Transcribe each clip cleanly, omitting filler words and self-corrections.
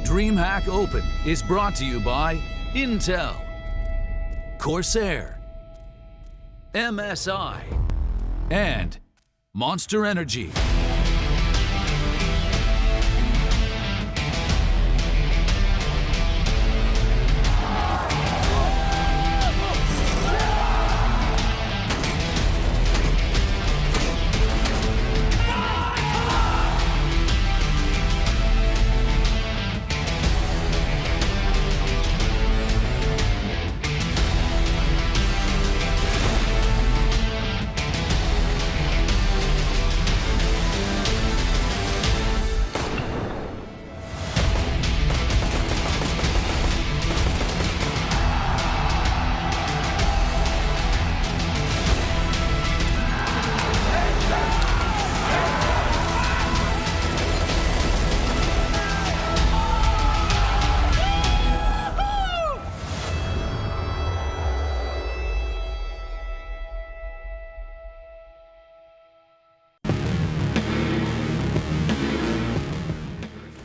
DreamHack Open is brought to you by Intel, Corsair, MSI, and Monster Energy.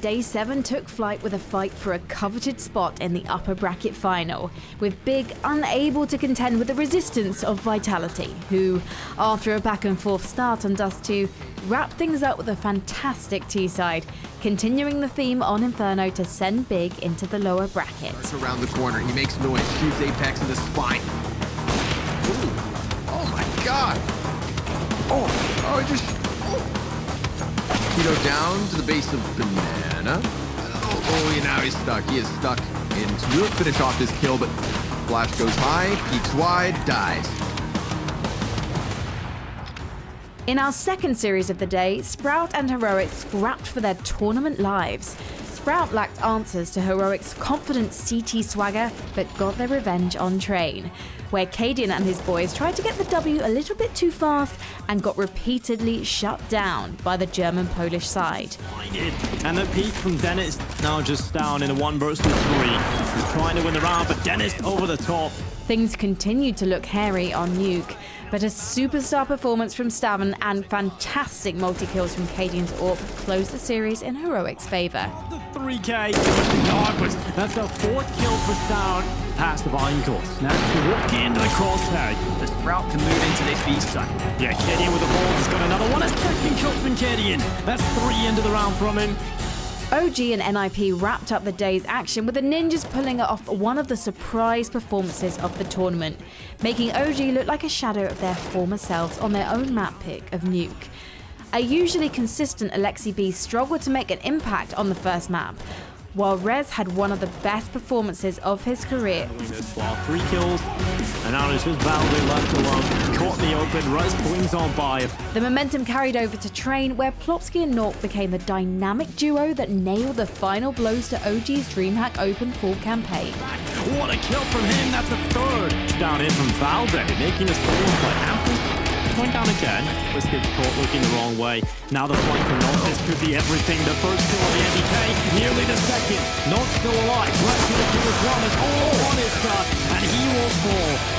Day 7 took flight with a fight for a coveted spot in the upper bracket final, with Big unable to contend with the resistance of Vitality, who, after a back and forth start on Dust 2, wrapped things up with a fantastic T-side, continuing the theme on Inferno to send Big into the lower bracket. It's around the corner, he makes noise, shoots Apex in the spine. Ooh. Oh my god! Oh, he just... Keto down to the base of Banana. Oh, now he's stuck. He is stuck into it. Finish off this kill, but Flash goes high, peeks wide, dies. In our second series of the day, Sprout and Heroic scrapped for their tournament lives. Sprout lacked answers to Heroic's confident CT swagger, but got their revenge on Train, where Cadian and his boys tried to get the W a little bit too fast and got repeatedly shut down by the German-Polish side. And the peak from Dennis now just down in a 1 versus 3. He's trying to win the round, but Dennis over the top. Things continued to look hairy on Nuke, but a superstar performance from Stavn and fantastic multi-kills from Cadian's AWP closed the series in Heroic's favor. The 3K, but that's the 4th kill for Stavn. Past the Vine course, snaps to walk into the crosshair. The Sprout can move into this B side. Yeah, Cadian with the ball has got another one. A second kill from Cadian. That's 3 into the round from him. OG and NIP wrapped up the day's action with the Ninjas pulling off one of the surprise performances of the tournament, making OG look like a shadow of their former selves on their own map pick of Nuke. A usually consistent Alexi B struggled to make an impact on the first map, while Rez had one of the best performances of his career. 3 kills, and now it's just Valde left alone. Caught in the open, Rez swings on by. The momentum carried over to Train, where Plopsky and Nork became the dynamic duo that nailed the final blows to OG's DreamHack Open full campaign. What a kill from him, that's a 3rd. Down in from Valde, making a score by Hampton. Point down again. Let's get caught looking the wrong way. Now the point from Nork. This could be everything. The first kill on the NDK, nearly the second. Nork still alive. Let's see the kill as well. It's all on his shot, and he will fall.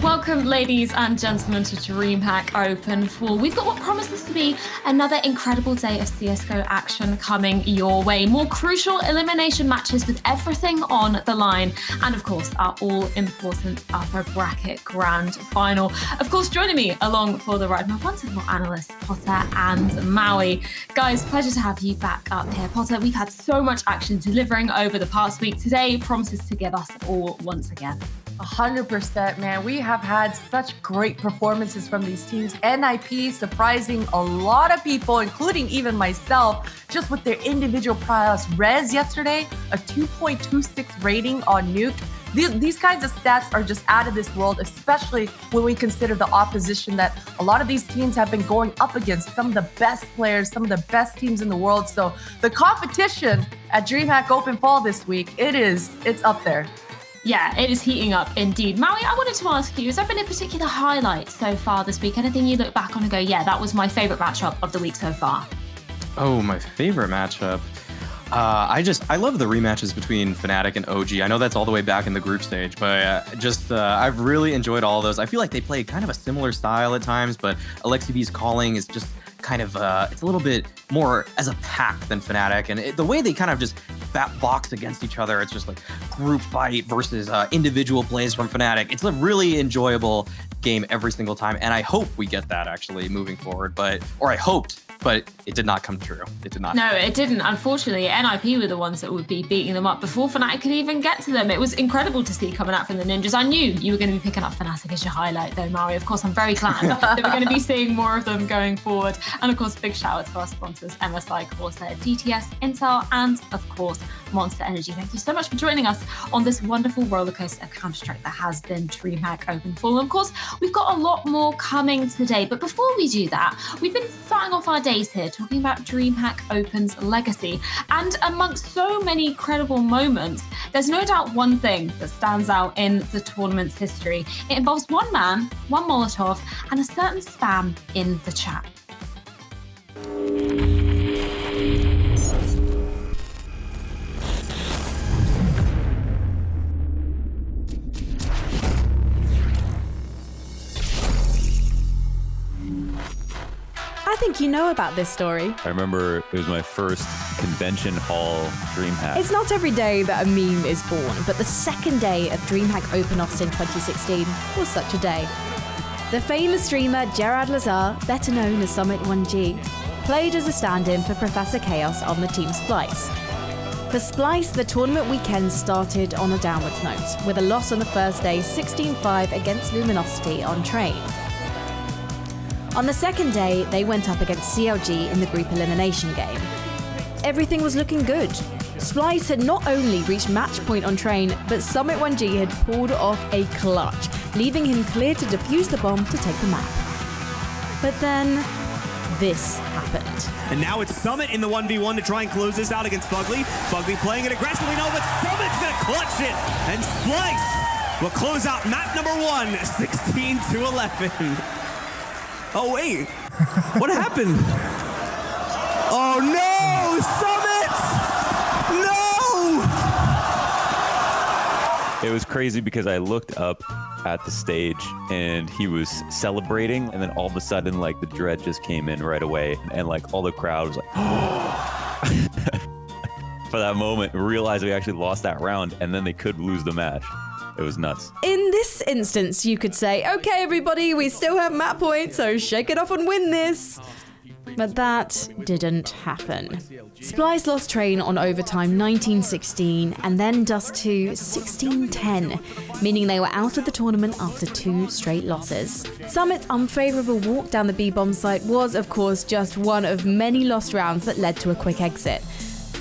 Welcome, ladies and gentlemen, to DreamHack Open 4. We've got what promises to be another incredible day of CSGO action coming your way. More crucial elimination matches with everything on the line. And of course, our all-important upper bracket grand final. Of course, joining me along for the ride, my wonderful analysts, Potter and Maui. Guys, pleasure to have you back up here. Potter, we've had so much action delivering over the past week. Today promises to give us all once again. 100%, man. We have had such great performances from these teams. NIP surprising a lot of people, including even myself, just with their individual prowess. Rez yesterday, a 2.26 rating on Nuke. These kinds of stats are just out of this world, especially when we consider the opposition that a lot of these teams have been going up against, some of the best players, some of the best teams in the world. So the competition at DreamHack Open Fall this week, it's up there. Yeah, it is heating up indeed. Maui, I wanted to ask you, has there been a particular highlight so far this week? Anything you look back on and go, yeah, that was my favorite matchup of the week so far? Oh, my favorite matchup. I love the rematches between Fnatic and OG. I know that's all the way back in the group stage, but I've really enjoyed all those. I feel like they play kind of a similar style at times, but Alexi B's calling is just kind of, it's a little bit more as a pack than Fnatic. And the way they kind of just box against each other, it's just like group fight versus individual plays from Fnatic. It's a really enjoyable game every single time. And I hope we get that actually moving forward, or I hoped, but it did not come true. It did not. No, it didn't. Unfortunately, NIP were the ones that would be beating them up before Fnatic could even get to them. It was incredible to see coming out from the Ninjas. I knew you were going to be picking up Fnatic as your highlight, though, Mari. Of course, I'm very glad that we're going to be seeing more of them going forward. And of course, big shout out to our sponsors, MSI, Corsair, DTS, Intel, and of course, Monster Energy. Thank you so much for joining us on this wonderful rollercoaster of Counter-Strike that has been DreamHack Open Fall. And of course, we've got a lot more coming today. But before we do that, we've been starting off our days here talking about DreamHack Open's legacy. And amongst so many credible moments, there's no doubt one thing that stands out in the tournament's history. It involves one man, one Molotov, and a certain spam in the chat. I think you know about this story. I remember it was my first convention hall DreamHack. It's not every day that a meme is born, but the second day of DreamHack Open Austin 2016 was such a day. The famous streamer Gerard Lazar, better known as Summit1G, played as a stand-in for Professor Chaos on the team Splice. For Splice, the tournament weekend started on a downwards note, with a loss on the first day 16-5 against Luminosity on Train. On the second day, they went up against CLG in the group elimination game. Everything was looking good. Splice had not only reached match point on Train, but Summit1G had pulled off a clutch, leaving him clear to defuse the bomb to take the map. But then, this happened. And now it's Summit in the 1v1 to try and close this out against Fugly. Fugly playing it aggressively, no, but Summit's gonna clutch it! And Splice will close out map number 1, 16-11. Oh, wait. What happened? Oh, no! Summit! No! It was crazy because I looked up at the stage and he was celebrating, and then all of a sudden, like, the dread just came in right away, and like all the crowd was like, oh! For that moment, realized we actually lost that round, and then they could lose the match. It was nuts. In this instance, you could say, okay, everybody, we still have map points, so shake it off and win this. But that didn't happen. Splice lost Train on overtime 19-16 and then Dust 2 16-10, meaning they were out of the tournament after 2 straight losses. Summit's unfavourable walk down the B-bomb site was, of course, just one of many lost rounds that led to a quick exit.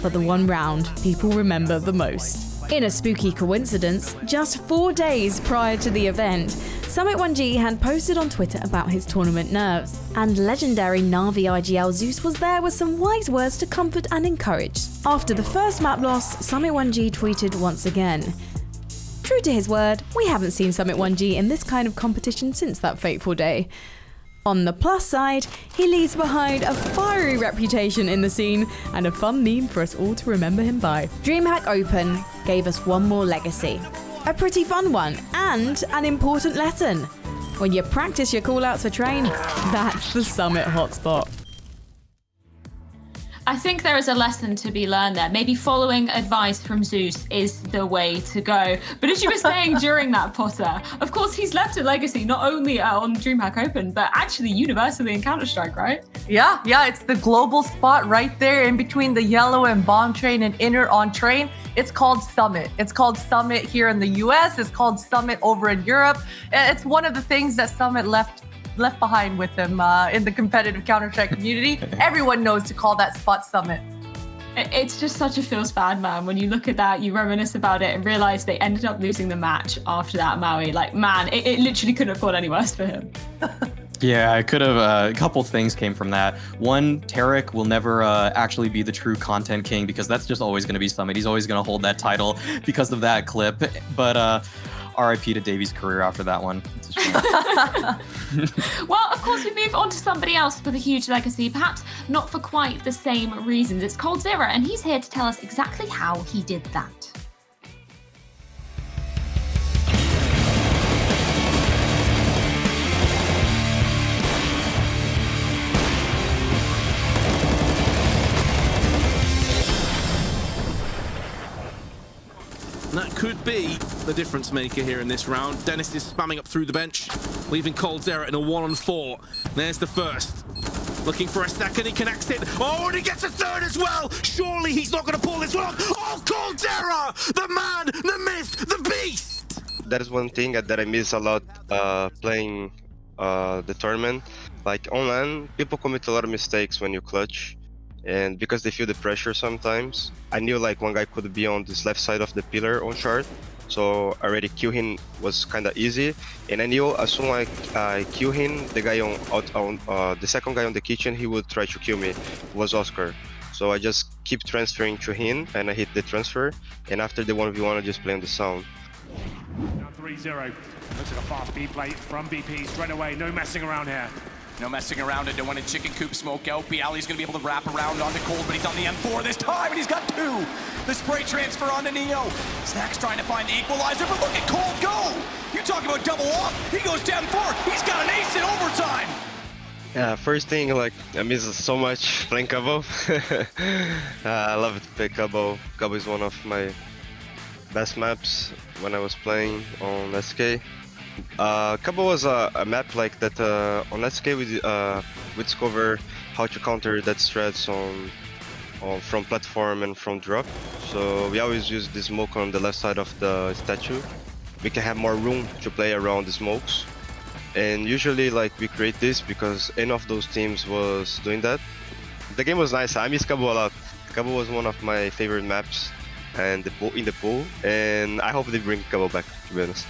But the one round people remember the most. In a spooky coincidence, just 4 days prior to the event, Summit1G had posted on Twitter about his tournament nerves, and legendary Na'Vi IGL Zeus was there with some wise words to comfort and encourage. After the first map loss, Summit1G tweeted once again. True to his word, we haven't seen Summit1G in this kind of competition since that fateful day. On the plus side, he leaves behind a fiery reputation in the scene and a fun meme for us all to remember him by. DreamHack Open gave us one more legacy. A pretty fun one, and an important lesson. When you practice your callouts for Train, that's the Summit hotspot. I think there is a lesson to be learned there. Maybe following advice from Zeus is the way to go. But as you were saying during that, Potter, of course, he's left a legacy not only on DreamHack Open, but actually universally in Counter-Strike, right? Yeah, it's the global spot right there in between the yellow and bomb train and inner on Train. It's called Summit. It's called Summit here in the US. It's called Summit over in Europe. It's one of the things that Summit left behind with him in the competitive Counter-Strike community. Everyone knows to call that spot Summit. It's just such a feels bad, man. When you look at that, you reminisce about it and realize they ended up losing the match after that, Maui. Like, man, it literally couldn't have gone any worse for him. Yeah, I could have. A couple things came from that. One, Tarek will never actually be the true content king because that's just always going to be Summit. He's always going to hold that title because of that clip. But RIP to Davies' career after that one. It's a shame. Well, of course, we move on to somebody else with a huge legacy, perhaps not for quite the same reasons. It's coldzera, and he's here to tell us exactly how he did that. And that could be the difference maker here in this round. Dennis is spamming up through the bench, leaving coldzera in a 1-on-4. There's the first. Looking for a second, he connects it. Oh, and he gets a third as well. Surely he's not going to pull this one off. Oh, coldzera, the man, the myth, the beast. That is one thing that I miss a lot playing the tournament. Like online, people commit a lot of mistakes when you clutch, and because they feel the pressure sometimes. I knew like one guy could be on this left side of the pillar on shard, so already kill him was kind of easy. And I knew as soon as I kill him, the guy the second guy on the kitchen, he would try to kill me. It was Oscar. So I just keep transferring to him, and I hit the transfer. And after the 1v1, I just play on the sound. Now 3-0. Looks like a fast B play from BP straight away. No messing around here. No messing around it. Don't want a chicken coop smoke out. Bialy's going to be able to wrap around onto Cold, but he's on the M4 this time, and he's got 2. The spray transfer onto Neo. Snack's trying to find the equalizer, but look at Cold go! You talk about double up. He goes to M4. He's got an ace in overtime. Yeah, first thing, like, I miss so much playing Cabo. I love to play Cabo. Cabo is one of my best maps when I was playing on SK. Cabo was a map like that. On SK we discover how to counter that strats on from platform and from drop. So we always use the smoke on the left side of the statue. We can have more room to play around the smokes. And usually like we create this because any of those teams was doing that. The game was nice. I miss Cabo a lot. Cabo was one of my favorite maps and in the pool, and I hope they bring Cabo back, to be honest.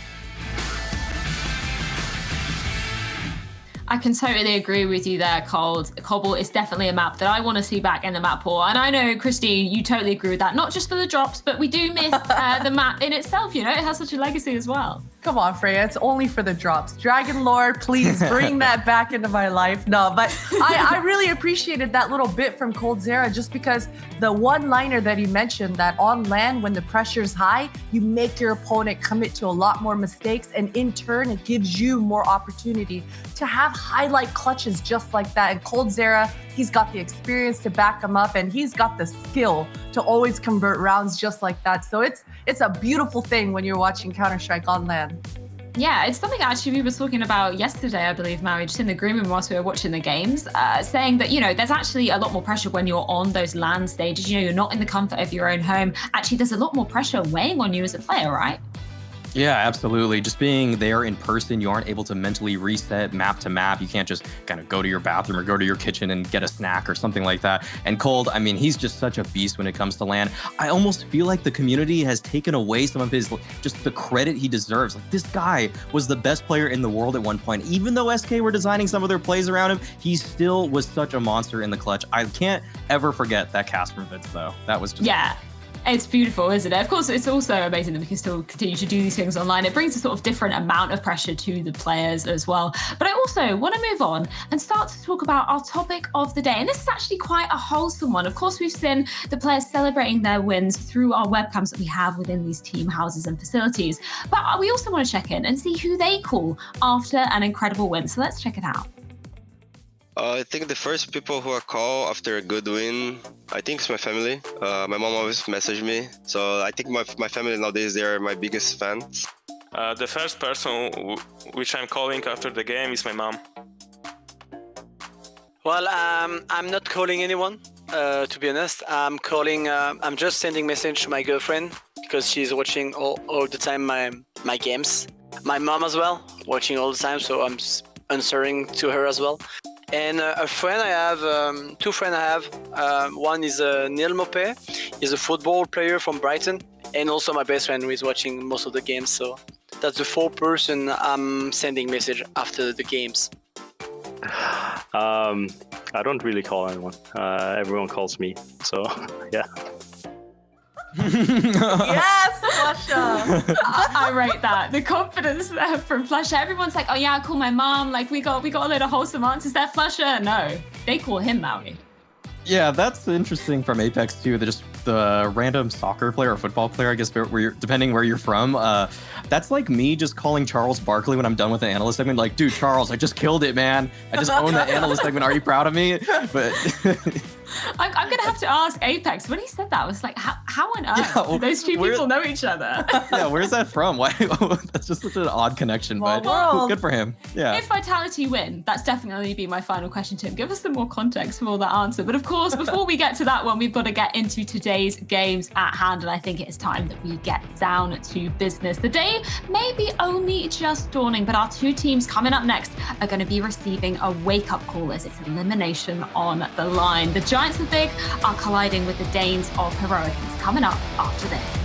I can totally agree with you there, Cold. Cobble is definitely a map that I want to see back in the map pool. And I know, Christy, you totally agree with that. Not just for the drops, but we do miss the map in itself, you know? It has such a legacy as well. Come on, Freya, it's only for the drops. Dragon Lord, please bring that back into my life. No, but I really appreciated that little bit from coldzera just because the one-liner that he mentioned, that on land, when the pressure's high, you make your opponent commit to a lot more mistakes, and in turn, it gives you more opportunity to have highlight clutches just like that. And coldzera, he's got the experience to back him up, and he's got the skill to always convert rounds just like that. So it's a beautiful thing when you're watching Counter-Strike on land. Yeah, it's something actually we were talking about yesterday, I believe, Maui, just in the green room whilst we were watching the games, saying that, you know, there's actually a lot more pressure when you're on those LAN stages. You know, you're not in the comfort of your own home. Actually, there's a lot more pressure weighing on you as a player, right? Yeah, absolutely. Just being there in person, you aren't able to mentally reset map to map. You can't just kind of go to your bathroom or go to your kitchen and get a snack or something like that. And Cold, I mean, he's just such a beast when it comes to LAN. I almost feel like the community has taken away some of his, just the credit he deserves. Like, this guy was the best player in the world at one point. Even though SK were designing some of their plays around him, he still was such a monster in the clutch. I can't ever forget that cast from Vince, though. That was just... Yeah. It's beautiful, isn't it? Of course, it's also amazing that we can still continue to do these things online. It brings a sort of different amount of pressure to the players as well. But I also want to move on and start to talk about our topic of the day. And this is actually quite a wholesome one. Of course, we've seen the players celebrating their wins through our webcams that we have within these team houses and facilities. But we also want to check in and see who they call after an incredible win. So let's check it out. I think the first people who I call after a good win, I think it's my family. My mom always messaged me. So I think my family nowadays, they are my biggest fans. The first person which I'm calling after the game is my mom. Well, I'm not calling anyone, to be honest. I'm just sending message to my girlfriend because she's watching all the time my games. My mom as well, watching all the time, so I'm answering to her as well. And a friend I have, two friends I have. One is Neil Mopé. He's a football player from Brighton. And also my best friend who is watching most of the games. So that's the 4 person I'm sending message after the games. I don't really call anyone. Everyone calls me. So, yeah. Yes, Flusha. I rate that. The confidence there from Flusha. Everyone's like, oh yeah, I call my mom. Like we got a load of wholesome answers there, Flusha. No, they call him Maui. Yeah, that's interesting from Apex too. Just the random soccer player or football player, I guess, depending where you're from. That's like me just calling Charles Barkley when I'm done with the analyst segment. Like, dude, Charles, I just killed it, man. I just own the analyst segment. Are you proud of me? But I'm going to have to ask Apex. When he said that, I was like, how on earth do those two people know each other? Yeah, where's that from? Why? That's just such an odd connection, but good for him. Yeah. If Vitality win, that's definitely be my final question to him. Give us some more context for that answer. But of course, before we get to that one, we've got to get into today's games at hand. And I think it is time that we get down to business. The day may be only just dawning, but our two teams coming up next are going to be receiving a wake-up call as it's elimination on the line. The Giants of Big are colliding with the Danes of Heroic. It's coming up after this.